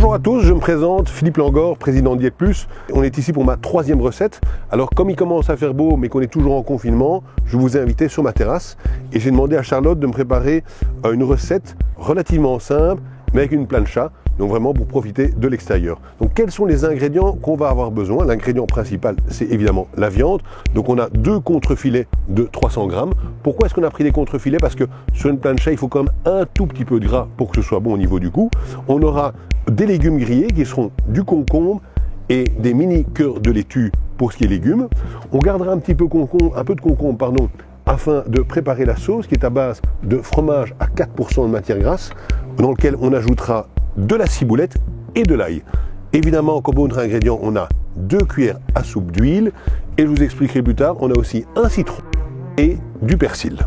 Bonjour à tous, je me présente, Philippe Langor, président Diète Plus. On est ici pour ma 3e recette. Alors comme il commence à faire beau mais qu'on est toujours en confinement, je vous ai invité sur ma terrasse et j'ai demandé à Charlotte de me préparer une recette relativement simple mais avec une plancha, donc vraiment pour profiter de l'extérieur. Donc quels sont les ingrédients qu'on va avoir besoin? L'ingrédient principal, c'est évidemment la viande. Donc on a 2 contrefilets de 300 grammes. Pourquoi est-ce qu'on a pris des contrefilets? Parce que sur une plancha, il faut quand même un tout petit peu de gras pour que ce soit bon au niveau du goût. On aura des légumes grillés qui seront du concombre et des mini cœurs de laitue pour ce qui est légumes. On gardera un peu de concombre, afin de préparer la sauce qui est à base de fromage à 4% de matière grasse, dans lequel on ajoutera de la ciboulette et de l'ail. Évidemment, comme autre ingrédient, on a 2 cuillères à soupe d'huile et je vous expliquerai plus tard, on a aussi un citron et du persil.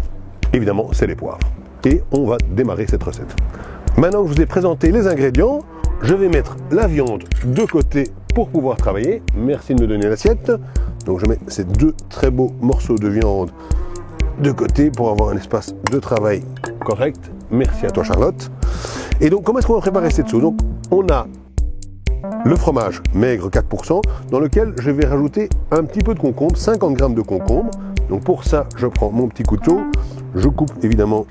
Évidemment, c'est les poivres. Et on va démarrer cette recette. Maintenant que je vous ai présenté les ingrédients, je vais mettre la viande de côté pour pouvoir travailler. Merci de me donner l'assiette. Donc je mets ces 2 très beaux morceaux de viande de côté pour avoir un espace de travail correct. Merci à toi Charlotte. Et donc comment est-ce qu'on va préparer cette sauce? Donc on a le fromage maigre 4% dans lequel je vais rajouter un petit peu de concombre, 50 grammes de concombre. Donc pour ça je prends mon petit couteau, je coupe évidemment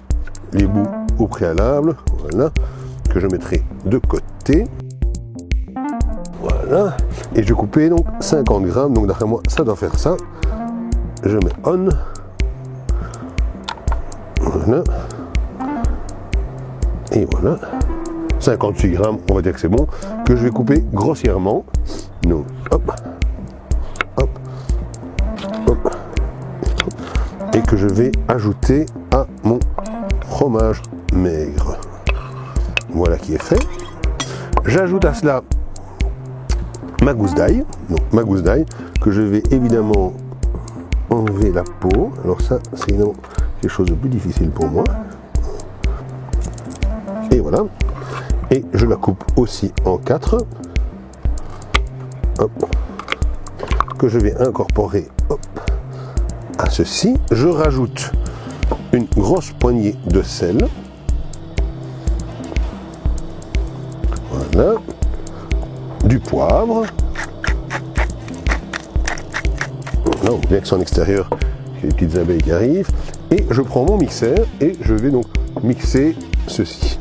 les bouts au préalable, voilà, que je mettrai de côté. Voilà, et je vais couper donc 50 grammes, donc d'après moi ça doit faire ça. Je mets on. Voilà. Et voilà. 58 grammes, on va dire que c'est bon, que je vais couper grossièrement. Donc, hop, hop, hop, et que je vais ajouter à mon fromage maigre. Voilà qui est fait. J'ajoute à cela ma gousse d'ail, donc ma gousse d'ail, que je vais évidemment enlever la peau. Alors ça, c'est évidemment quelque chose de plus difficile pour moi. Et voilà. Et je la coupe aussi en 4. Hop. Que je vais incorporer hop, à ceci. Je rajoute une grosse poignée de sel. Voilà. Du poivre. Là, on voit bien que c'est en extérieur, il y a des petites abeilles qui arrivent. Et je prends mon mixeur et je vais donc mixer ceci.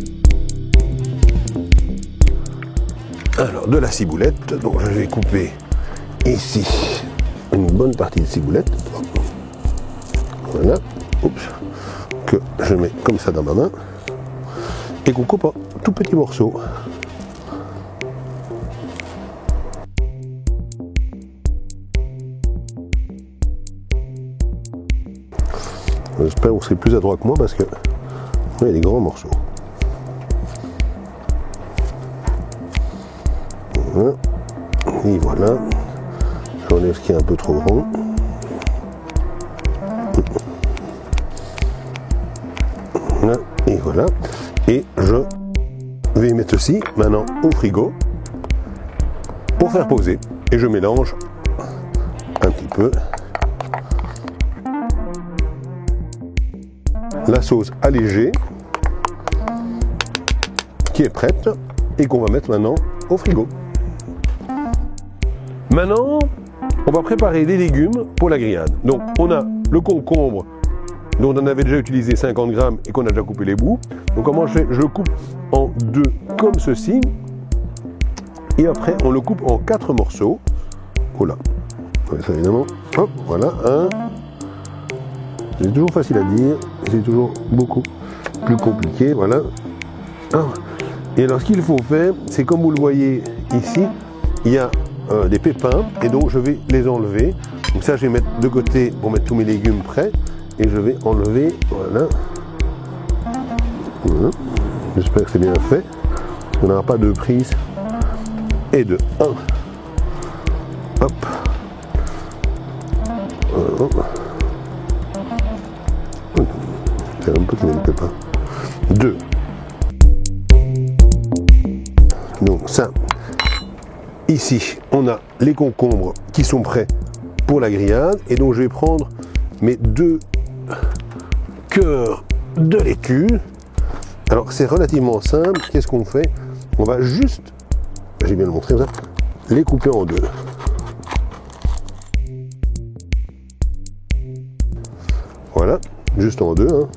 Alors, de la ciboulette, donc je vais couper ici une bonne partie de ciboulette. Voilà. Oups. Que je mets comme ça dans ma main. Et qu'on coupe en tout petits morceaux. J'espère que vous serez plus adroit que moi parce que il y a des grands morceaux. Voilà. Et voilà. J'enlève ce qui est un peu trop grand. Voilà. Et voilà. Et je vais mettre ceci maintenant au frigo pour faire poser. Et je mélange un petit peu. La sauce allégée qui est prête et qu'on va mettre maintenant au frigo. Maintenant, on va préparer les légumes pour la grillade. Donc, on a le concombre dont on avait déjà utilisé 50 grammes et qu'on a déjà coupé les bouts. Donc, comment je fais? Je le coupe en 2 comme ceci. Et après, on le coupe en 4 morceaux. Voilà. Ça, évidemment. Hop, voilà. Un. C'est toujours facile à dire, c'est toujours beaucoup plus compliqué, voilà. Et alors ce qu'il faut faire, c'est comme vous le voyez ici, il y a des pépins, et donc je vais les enlever. Donc ça je vais mettre de côté pour mettre tous mes légumes prêts, et je vais enlever, voilà. Voilà. J'espère que c'est bien fait. On n'aura pas de prise. Et de 1. Hop. Voilà. Un peu qu'il y a des pépins. 2. Donc ça, ici, on a les concombres qui sont prêts pour la grillade. Et donc je vais prendre mes 2 cœurs de laitue. Alors c'est relativement simple. Qu'est-ce qu'on fait? On va juste s'agit bien de montrer ça, les couper en deux. Voilà, juste en deux. Hein.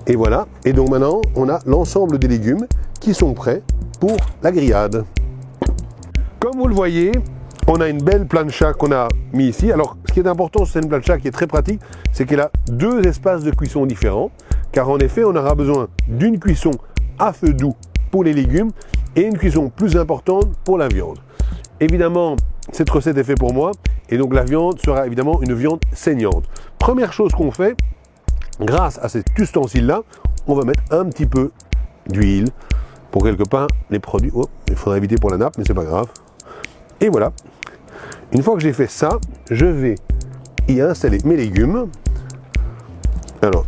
Et voilà, et donc maintenant on a l'ensemble des légumes qui sont prêts pour la grillade. Comme vous le voyez, on a une belle plancha qu'on a mis ici. Alors ce qui est important sur cette plancha qui est très pratique, c'est qu'elle a deux espaces de cuisson différents, car en effet on aura besoin d'une cuisson à feu doux pour les légumes et une cuisson plus importante pour la viande. Évidemment, cette recette est faite pour moi et donc la viande sera évidemment une viande saignante. Première chose qu'on fait, grâce à cet ustensile-là, on va mettre un petit peu d'huile pour quelque part les produits. Oh, il faudra éviter pour la nappe, mais c'est pas grave. Et voilà. Une fois que j'ai fait ça, je vais y installer mes légumes. Alors,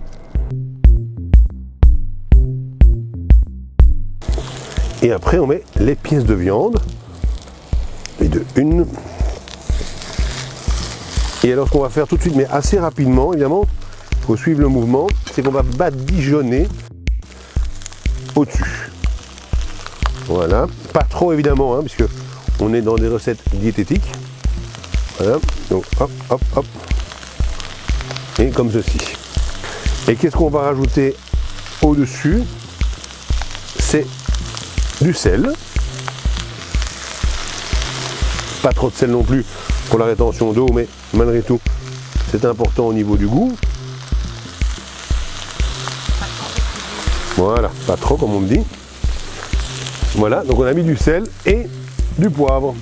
et après on met les pièces de viande. Et de une. Et alors ce qu'on va faire tout de suite, mais assez rapidement, évidemment, il faut suivre le mouvement, c'est qu'on va badigeonner au-dessus. Voilà, pas trop évidemment, hein, puisque on est dans des recettes diététiques. Voilà, donc hop, hop, hop. Et comme ceci. Et qu'est-ce qu'on va rajouter au-dessus? C'est du sel. Pas trop de sel non plus pour la rétention d'eau, mais malgré tout, c'est important au niveau du goût. Voilà, pas trop comme on me dit. Voilà, donc on a mis du sel et du poivre.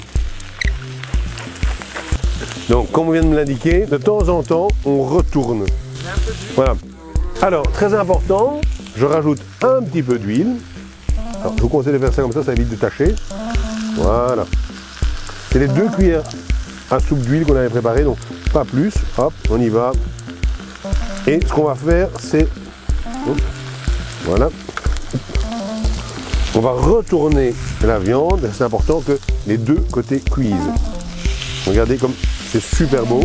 Donc, comme on vient de me l'indiquer, de temps en temps, on retourne. Voilà. Alors, très important, je rajoute un petit peu d'huile. Alors, je vous conseille de faire ça comme ça évite de tacher. Voilà. C'est les 2 cuillères à soupe d'huile qu'on avait préparées, donc pas plus. Hop, on y va. Et ce qu'on va faire, c'est... Voilà. On va retourner la viande. C'est important que les 2 côtés cuisent. Regardez comme c'est super beau.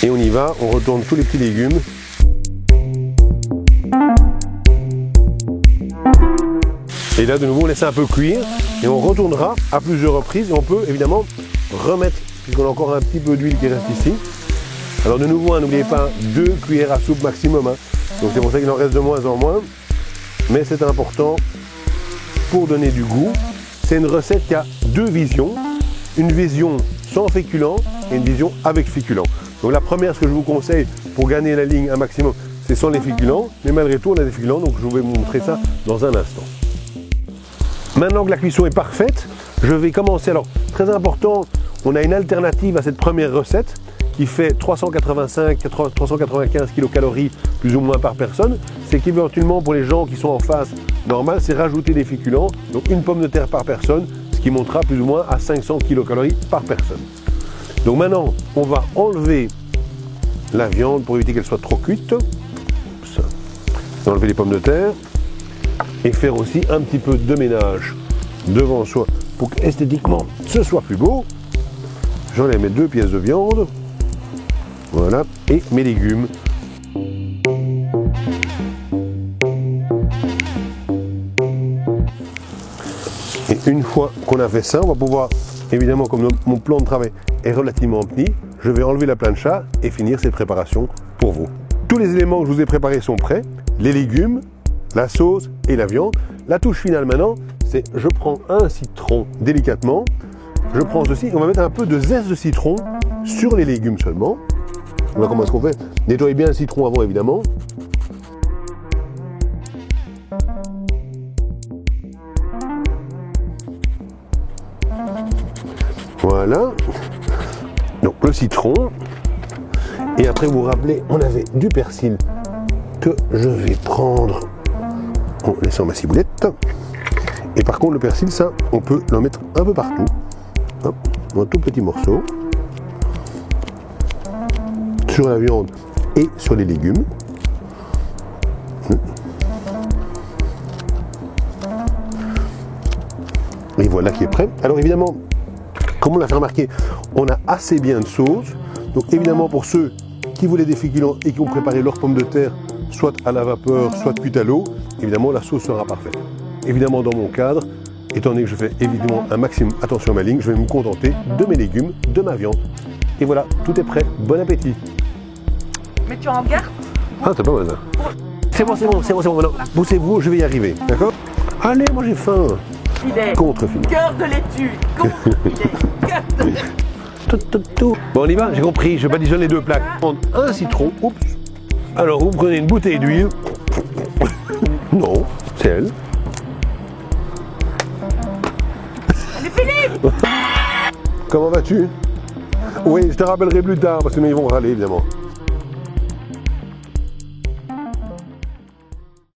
Et on y va, on retourne tous les petits légumes. Et là, de nouveau, on laisse un peu cuire et on retournera à plusieurs reprises. Et on peut évidemment remettre, puisqu'on a encore un petit peu d'huile qui reste ici. Alors de nouveau, hein, n'oubliez pas 2 cuillères à soupe maximum. Hein. Donc c'est pour ça qu'il en reste de moins en moins. Mais c'est important pour donner du goût. C'est une recette qui a 2 visions. Une vision sans féculents et une vision avec féculents. Donc la première, ce que je vous conseille pour gagner la ligne un maximum, c'est sans les féculents. Mais malgré tout, on a des féculents, donc je vais vous montrer ça dans un instant. Maintenant que la cuisson est parfaite, je vais commencer. Alors, très important, on a une alternative à cette première recette qui fait 395 kilocalories plus ou moins par personne. C'est qu'éventuellement, pour les gens qui sont en phase normale, c'est rajouter des féculents, donc une pomme de terre par personne, ce qui montera plus ou moins à 500 kilocalories par personne. Donc maintenant, on va enlever la viande pour éviter qu'elle soit trop cuite. Ça. Enlever les pommes de terre. Et faire aussi un petit peu de ménage devant soi pour qu'esthétiquement ce soit plus beau. J'enlève mes 2 pièces de viande. Voilà. Et mes légumes. Et une fois qu'on a fait ça, on va pouvoir, évidemment, comme mon plan de travail est relativement petit, je vais enlever la plancha et finir cette préparation pour vous. Tous les éléments que je vous ai préparés sont prêts. Les légumes, la sauce et la viande. La touche finale maintenant, c'est je prends un citron délicatement, je prends ceci, on va mettre un peu de zeste de citron sur les légumes seulement. Voilà comment est-ce qu'on fait. Nettoyez bien le citron avant évidemment. Voilà. Donc le citron. Et après vous vous rappelez, on avait du persil que je vais prendre en laissant ma ciboulette. Et par contre le persil, ça, on peut l'en mettre un peu partout. Hop, un tout petit morceau. Sur la viande et sur les légumes. Et voilà qui est prêt. Alors évidemment, comme on l'a fait remarquer, on a assez bien de sauce. Donc évidemment pour ceux qui voulaient des féculents et qui ont préparé leurs pommes de terre, soit à la vapeur, soit cuites à l'eau, évidemment la sauce sera parfaite. Évidemment dans mon cadre, étant donné que je fais évidemment un maximum attention à ma ligne, je vais me contenter de mes légumes, de ma viande. Et voilà, tout est prêt, bon appétit. Mais tu en gardes. Ah, c'est pas mal ça. C'est bon, maintenant, poussez-vous, je vais y arriver, d'accord? Allez, moi j'ai faim. Il est Contre-film. cœur de laitue. Il est cœur de laitue. Bon, on y va, j'ai compris, je badigeonne les deux plaques. Prendre un citron, oups. Alors, vous prenez une bouteille d'huile. Non, c'est elle. Allez, Philippe. Comment vas-tu? Oui, je te rappellerai plus tard parce que nous ils vont râler évidemment.